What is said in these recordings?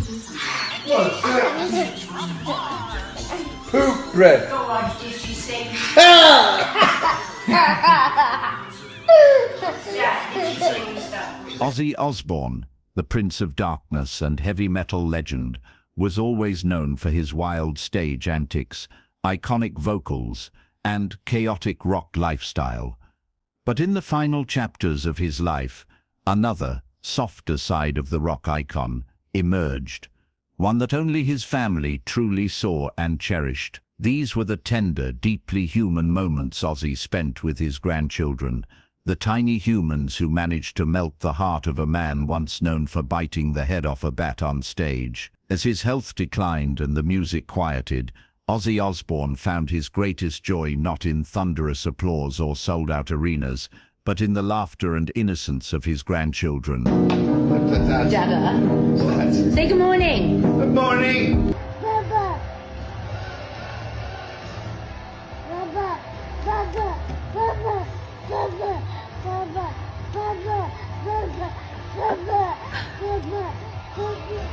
What's that? Poop breath. Go on, did she say? Jack, did she say stuff? Ozzy Osbourne, the Prince of Darkness and heavy metal legend, was always known for his wild stage antics, iconic vocals, and chaotic rock lifestyle. But in the final chapters of his life, another, softer side of the rock icon emerged, one that only his family truly saw and cherished. These were the tender, deeply human moments Ozzy spent with his grandchildren, the tiny humans who managed to melt the heart of a man once known for biting the head off a bat on stage. As his health declined and the music quieted, Ozzy Osbourne found his greatest joy not in thunderous applause or sold-out arenas, but in the laughter and innocence of his grandchildren. Dada, say good morning. Good morning. Baba. Baba. Baba. Baba. Baba. Baba. Baba. Baba. Baba. Baba. Baba.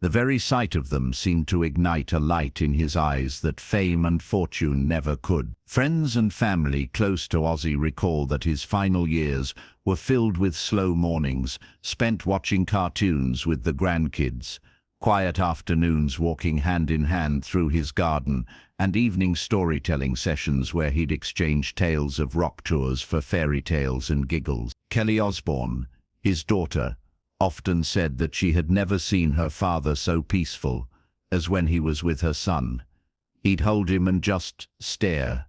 The very sight of them seemed to ignite a light in his eyes that fame and fortune never could. Friends and family close to Ozzy recall that his final years were filled with slow mornings, spent watching cartoons with the grandkids, quiet afternoons walking hand in hand through his garden, and evening storytelling sessions where he'd exchange tales of rock tours for fairy tales and giggles. Kelly Osbourne, his daughter, often said that she had never seen her father so peaceful as when he was with her son. He'd hold him and just stare,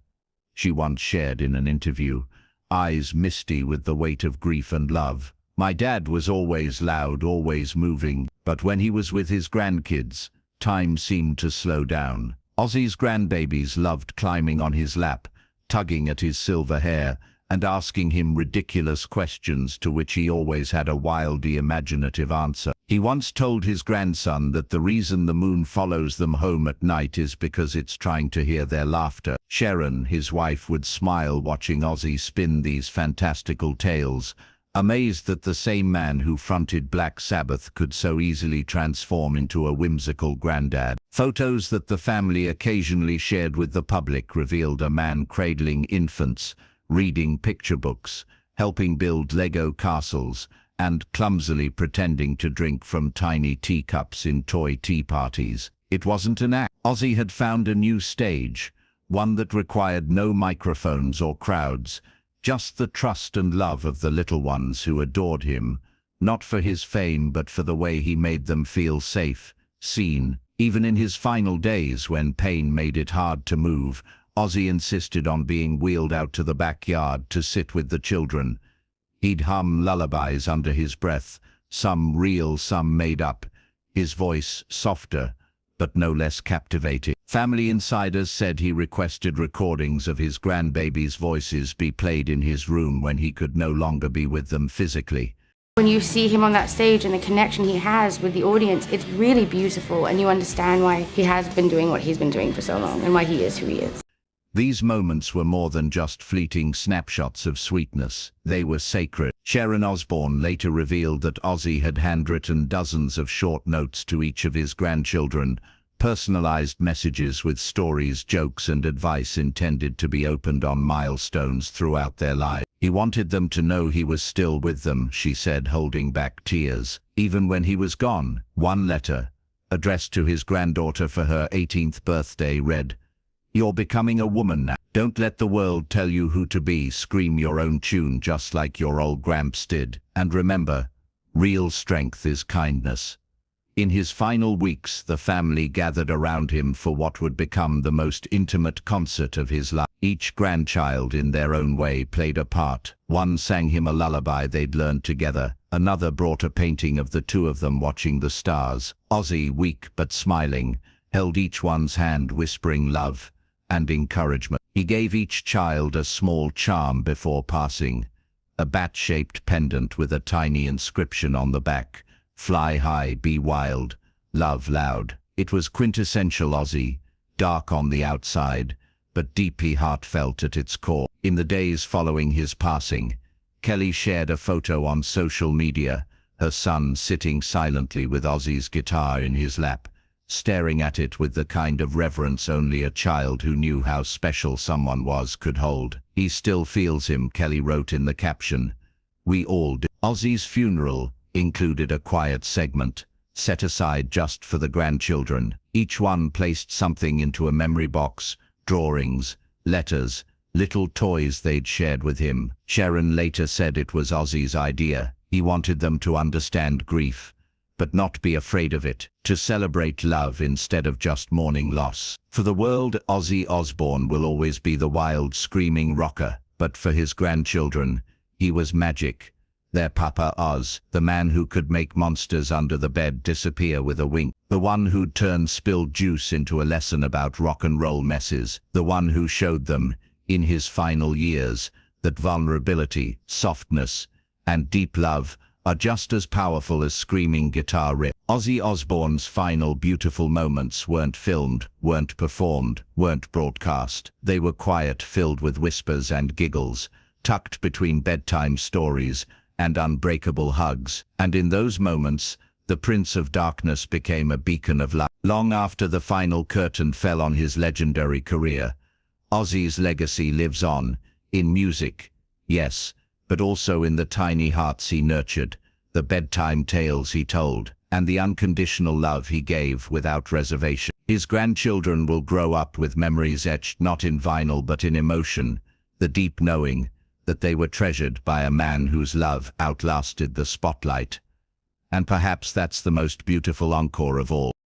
she once shared in an interview, eyes misty with the weight of grief and love. My dad was always loud, always moving, but when he was with his grandkids, time seemed to slow down. Ozzy's grandbabies loved climbing on his lap, tugging at his silver hair, and asking him ridiculous questions to which he always had a wildly imaginative answer. He once told his grandson that the reason the moon follows them home at night is because it's trying to hear their laughter. Sharon, his wife, would smile watching Ozzy spin these fantastical tales, amazed that the same man who fronted Black Sabbath could so easily transform into a whimsical granddad. Photos that the family occasionally shared with the public revealed a man cradling infants, reading picture books, helping build Lego castles, and clumsily pretending to drink from tiny teacups in toy tea parties. It wasn't an act. Ozzy had found a new stage, one that required no microphones or crowds, just the trust and love of the little ones who adored him, not for his fame but for the way he made them feel safe, seen. Even in his final days, when pain made it hard to move, Ozzy insisted on being wheeled out to the backyard to sit with the children. He'd hum lullabies under his breath, some real, some made up, his voice softer, but no less captivating. Family insiders said he requested recordings of his grandbabies' voices be played in his room when he could no longer be with them physically. When you see him on that stage and the connection he has with the audience, it's really beautiful, and you understand why he has been doing what he's been doing for so long and why he is who he is. These moments were more than just fleeting snapshots of sweetness. They were sacred. Sharon Osbourne later revealed that Ozzy had handwritten dozens of short notes to each of his grandchildren, personalized messages with stories, jokes, and advice intended to be opened on milestones throughout their lives. He wanted them to know he was still with them, she said, holding back tears. Even when he was gone, one letter, addressed to his granddaughter for her 18th birthday, read, "You're becoming a woman now. Don't let the world tell you who to be. Scream your own tune just like your old Gramps did. And remember, real strength is kindness." In his final weeks, the family gathered around him for what would become the most intimate concert of his life. Each grandchild, in their own way, played a part. One sang him a lullaby they'd learned together. Another brought a painting of the two of them watching the stars. Ozzy, weak but smiling, held each one's hand, whispering love and encouragement. He gave each child a small charm before passing, a bat-shaped pendant with a tiny inscription on the back, "Fly high, be wild, love loud." It was quintessential Ozzy, dark on the outside, but deeply heartfelt at its core. In the days following his passing, Kelly shared a photo on social media, her son sitting silently with Ozzy's guitar in his lap, staring at it with the kind of reverence only a child who knew how special someone was could hold. "He still feels him," Kelly wrote in the caption. "We all do." Ozzy's funeral included a quiet segment, set aside just for the grandchildren. Each one placed something into a memory box: drawings, letters, little toys they'd shared with him. Sharon later said it was Ozzy's idea. He wanted them to understand grief, but not be afraid of it, to celebrate love instead of just mourning loss. For the world, Ozzy Osbourne will always be the wild, screaming rocker, but for his grandchildren, he was magic. Their Papa Oz, the man who could make monsters under the bed disappear with a wink, the one who'd turn spilled juice into a lesson about rock and roll messes, the one who showed them, in his final years, that vulnerability, softness, and deep love are just as powerful as screaming guitar riffs. Ozzy Osbourne's final beautiful moments weren't filmed, weren't performed, weren't broadcast. They were quiet, filled with whispers and giggles, tucked between bedtime stories and unbreakable hugs. And in those moments, the Prince of Darkness became a beacon of light. Long after the final curtain fell on his legendary career, Ozzy's legacy lives on, in music, yes, but also in the tiny hearts he nurtured, the bedtime tales he told, and the unconditional love he gave without reservation. His grandchildren will grow up with memories etched not in vinyl but in emotion, the deep knowing that they were treasured by a man whose love outlasted the spotlight. And perhaps that's the most beautiful encore of all.